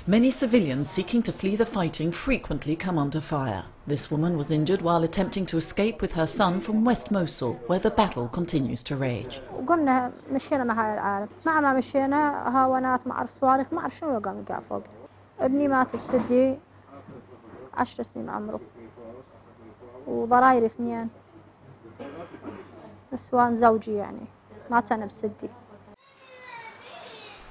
Many civilians seeking to flee the fighting frequently come under fire. This woman was injured while attempting to escape with her son from West Mosul, where the battle continues to rage. قمنا مشينا مع هاي العالم، مع ما مشينا هاونات، ما أعرف صواريخ، ما أعرف شنو قام يقع فوق. ابني مات بسدي 10 سنين عمره، وضرايري 2 نسوان زوجي يعني مات أنا بسدي.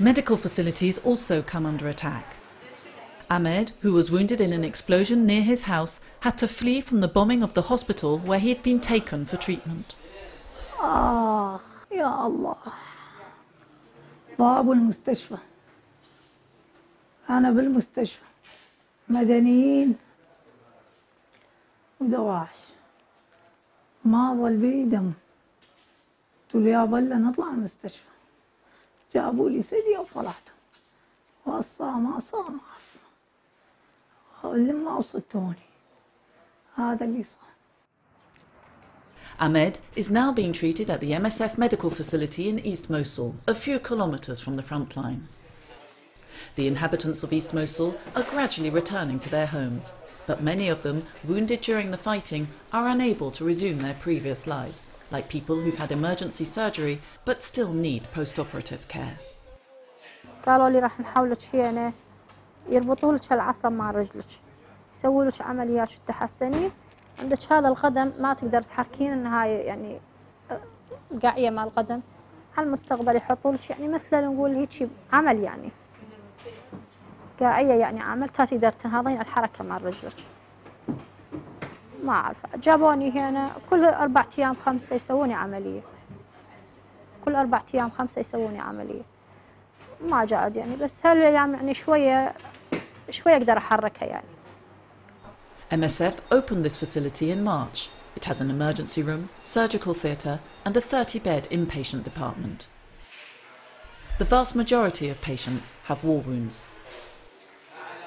Medical facilities also come under attack. Ahmed, who was wounded in an explosion near his house, had to flee from the bombing of the hospital where he had been taken for treatment. يا الله باب المستشفى، أنا بالمستشفى مدنيين ودواعش ما ظل بي دم. قلت له يا بلا نطلع المستشفى، جابوا لي سدي وطلعت ما صار لما وصلتوني هذا اللي صار. Ahmed is now being treated at the MSF medical facility in East Mosul, a few kilometres from the front line. The inhabitants of East Mosul are gradually returning to their homes, but many of them, wounded during the fighting, are unable to resume their previous lives, like people who've had emergency surgery but still need post-operative care. قالوا لي راح نحاول تشينه يربطوا لك العصب مع رجلك، يسووا لك عمليات تحسني، عندك هذا القدم ما تقدر تحركين انها يعني قاعيه مع القدم، على المستقبل يحطوا لك يعني مثل نقول هيك عمل يعني قاعيه يعني عملتها تقدر تنهضين الحركه مع رجلك. ما اعرف جابوني هنا كل 4 أيام 5 يسووني عمليه، كل 4 أيام 5 يسووني عمليه. ما جاد يعني بس هالايام يعني شويه اقدر احركها يعني. MSF opened this facility in March. It has an emergency room, surgical theatre and a 30-bed inpatient department. The vast majority of patients have war wounds.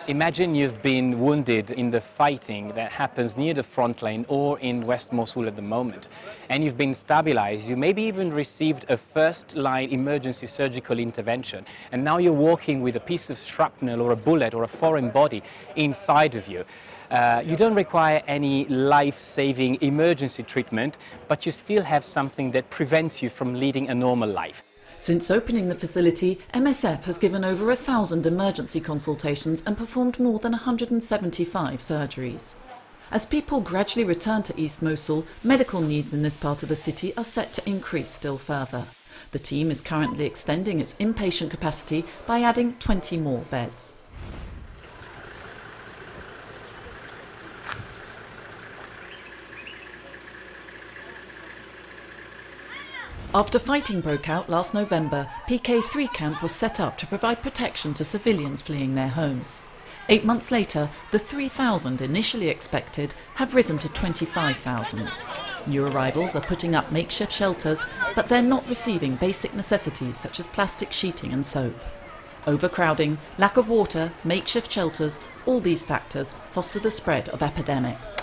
Imagine you've been wounded in the fighting that happens near the front line or in West Mosul at the moment, and you've been stabilized. You maybe even received a first-line emergency surgical intervention, and now you're walking with a piece of shrapnel or a bullet or a foreign body inside of you. You don't require any life-saving emergency treatment, but you still have something that prevents you from leading a normal life. Since opening the facility, MSF has given over 1,000 emergency consultations and performed more than 175 surgeries. As people gradually return to East Mosul, medical needs in this part of the city are set to increase still further. The team is currently extending its inpatient capacity by adding 20 more beds. After fighting broke out last November, PK3 camp was set up to provide protection to civilians fleeing their homes. 8 months later, the 3,000 initially expected have risen to 25,000. New arrivals are putting up makeshift shelters, but they're not receiving basic necessities such as plastic sheeting and soap. Overcrowding, lack of water, makeshift shelters, all these factors foster the spread of epidemics.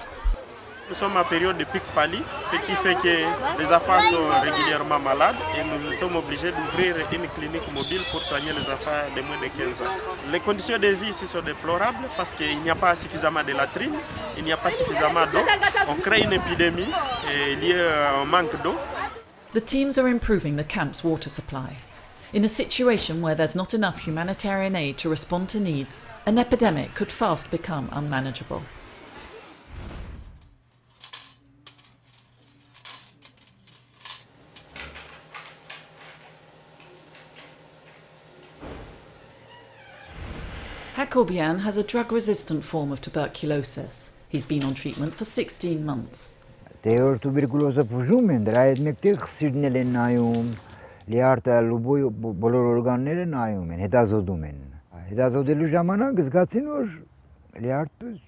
Nous sommes en période de pic pali, ce qui fait que les enfants sont régulièrement malades et nous sommes obligés d'ouvrir une clinique mobile pour soigner les enfants de moins de 15 ans. Les conditions de vie ici sont déplorables parce qu'il n'y a pas suffisamment de latrines, il n'y a pas suffisamment d'eau. On crée une épidémie liée au manque d'eau. The teams are improving the camp's water supply. In a situation where there's not enough humanitarian aid to respond to needs, an epidemic could fast become unmanageable. Hakobian has a drug-resistant form of tuberculosis. He's been on treatment for 16 months. Teor tuberculoza pujumen, draid mekte xirnele nayum, liarta luboy bolor organele nayum, hedazodumen. Hedazodelu jamana gzgatsinor liartus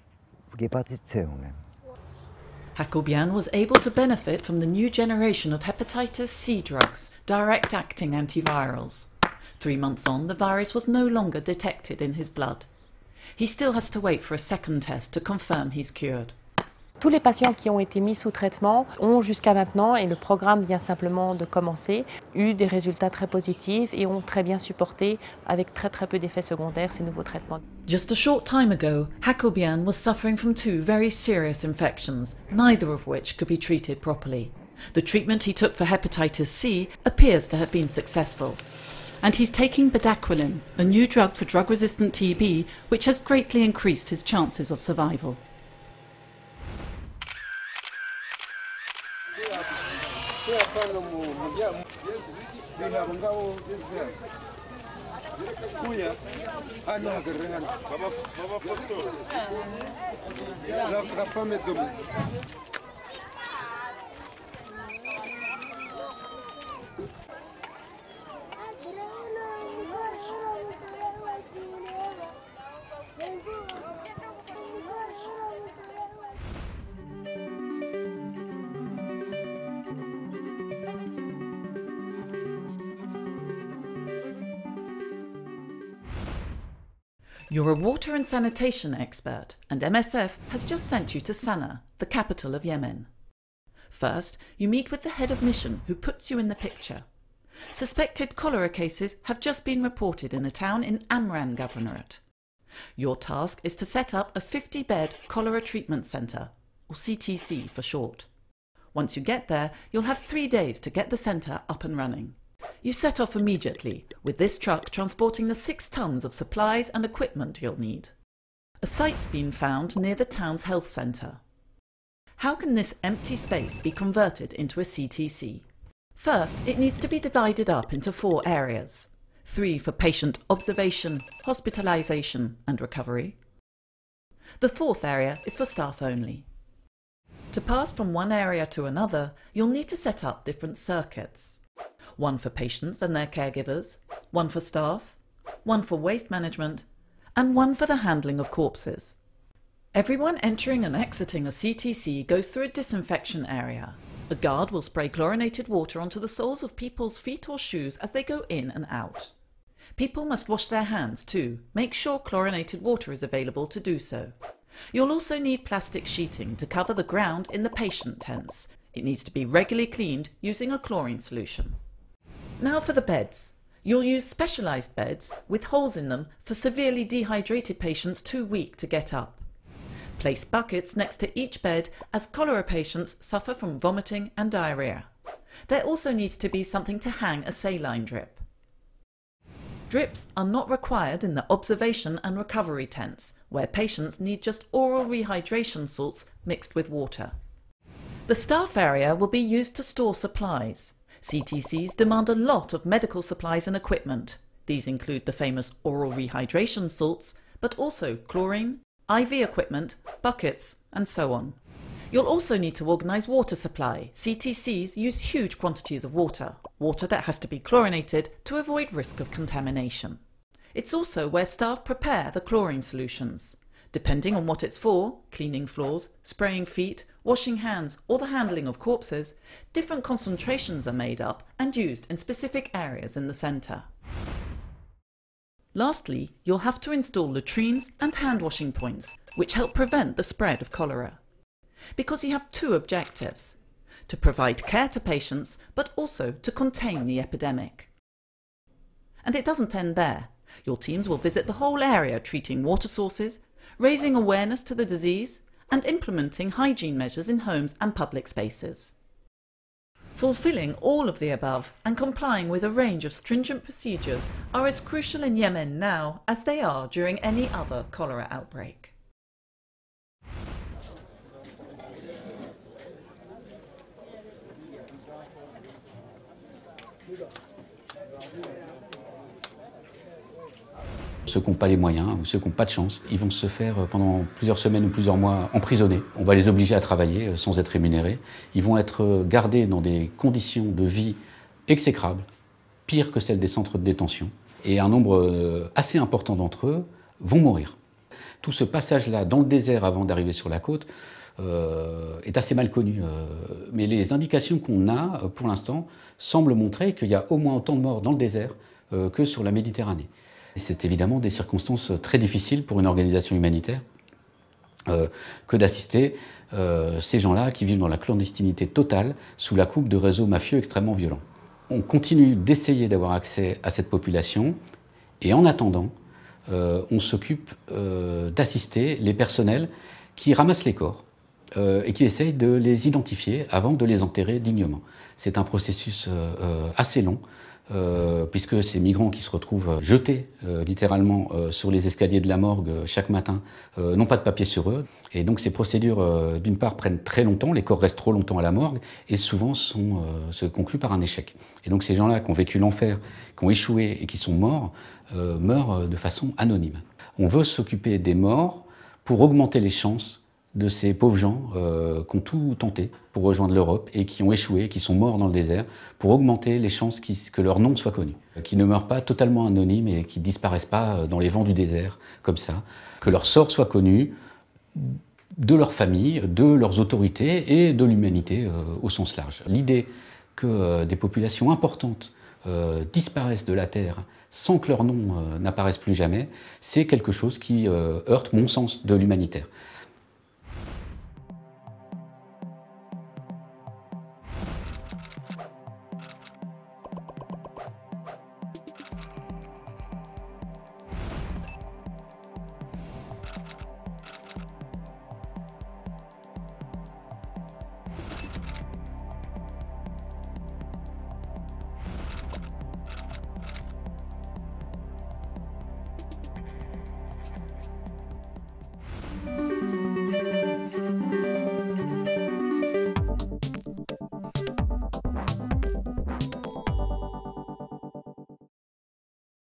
gepatitseum. Hakobian was able to benefit from the new generation of hepatitis C drugs, direct-acting antivirals. 3 months on, the virus was no longer detected in his blood. He still has to wait for a second test to confirm he's cured. Tous les patients qui ont été mis sous traitement ont jusqu'à maintenant, et le programme vient simplement de commencer, eu des résultats très positifs et ont très bien supporté, avec très peu d'effets secondaires, ces nouveaux traitements. Just a short time ago, Hakobian was suffering from 2 very serious infections, neither of which could be treated properly. The treatment he took for hepatitis C appears to have been successful. And he's taking bedaquiline, a new drug for drug-resistant TB, which has greatly increased his chances of survival. You're a water and sanitation expert, and MSF has just sent you to Sana'a, the capital of Yemen. First, you meet with the head of mission, who puts you in the picture. Suspected cholera cases have just been reported in a town in Amran Governorate. Your task is to set up a 50-bed cholera treatment centre, or CTC for short. Once you get there, you'll have 3 days to get the centre up and running. You set off immediately, with this truck transporting the 6 tons of supplies and equipment you'll need. A site's been found near the town's health centre. How can this empty space be converted into a CTC? First, it needs to be divided up into 4 areas. 3 for patient observation, hospitalisation and recovery. The 4th area is for staff only. To pass from one area to another, you'll need to set up different circuits. 1 for patients and their caregivers, 1 for staff, 1 for waste management, and 1 for the handling of corpses. Everyone entering and exiting a CTC goes through a disinfection area. A guard will spray chlorinated water onto the soles of people's feet or shoes as they go in and out. People must wash their hands too. Make sure chlorinated water is available to do so. You'll also need plastic sheeting to cover the ground in the patient tents. It needs to be regularly cleaned using a chlorine solution. Now for the beds. You'll use specialised beds with holes in them for severely dehydrated patients too weak to get up. Place buckets next to each bed as cholera patients suffer from vomiting and diarrhoea. There also needs to be something to hang a saline drip. Drips are not required in the observation and recovery tents, where patients need just oral rehydration salts mixed with water. The staff area will be used to store supplies. CTCs demand a lot of medical supplies and equipment. These include the famous oral rehydration salts, but also chlorine, IV equipment, buckets, and so on. You'll also need to organise water supply. CTCs use huge quantities of water that has to be chlorinated to avoid risk of contamination. It's also where staff prepare the chlorine solutions. Depending on what it's for, cleaning floors, spraying feet, washing hands, or the handling of corpses, different concentrations are made up and used in specific areas in the centre. Lastly, you'll have to install latrines and hand-washing points, which help prevent the spread of cholera. Because you have 2 objectives: to provide care to patients, but also to contain the epidemic. And it doesn't end there. Your teams will visit the whole area treating water sources, raising awareness to the disease, and implementing hygiene measures in homes and public spaces. Fulfilling all of the above and complying with a range of stringent procedures are as crucial in Yemen now as they are during any other cholera outbreak. Ceux qui n'ont pas les moyens ou ceux qui n'ont pas de chance, ils vont se faire pendant plusieurs semaines ou plusieurs mois emprisonner. On va les obliger à travailler sans être rémunérés. Ils vont être gardés dans des conditions de vie exécrables, pires que celles des centres de détention. Et un nombre assez important d'entre eux vont mourir. Tout ce passage-là dans le désert avant d'arriver sur la côte est assez mal connu. Mais les indications qu'on a pour l'instant semblent montrer qu'il y a au moins autant de morts dans le désert que sur la Méditerranée. C'est évidemment des circonstances très difficiles pour une organisation humanitaire que d'assister ces gens-là qui vivent dans la clandestinité totale sous la coupe de réseaux mafieux extrêmement violents. On continue d'essayer d'avoir accès à cette population et en attendant, on s'occupe d'assister les personnels qui ramassent les corps et qui essayent de les identifier avant de les enterrer dignement. C'est un processus assez long, puisque ces migrants qui se retrouvent jetés littéralement sur les escaliers de la morgue chaque matin n'ont pas de papier sur eux. Et donc ces procédures, d'une part, prennent très longtemps, les corps restent trop longtemps à la morgue, et souvent se concluent par un échec. Et donc ces gens-là qui ont vécu l'enfer, qui ont échoué et qui sont morts, meurent de façon anonyme. On veut s'occuper des morts pour augmenter les chances de ces pauvres gens qui ont tout tenté pour rejoindre l'Europe et qui ont échoué, qui sont morts dans le désert, pour augmenter les chances que leur nom soit connu, qu'ils ne meurent pas totalement anonymes et qu'ils ne disparaissent pas dans les vents du désert, comme ça, que leur sort soit connu de leur famille, de leurs autorités et de l'humanité au sens large. L'idée que des populations importantes disparaissent de la Terre sans que leur nom n'apparaisse plus jamais, c'est quelque chose qui heurte mon sens de l'humanitaire.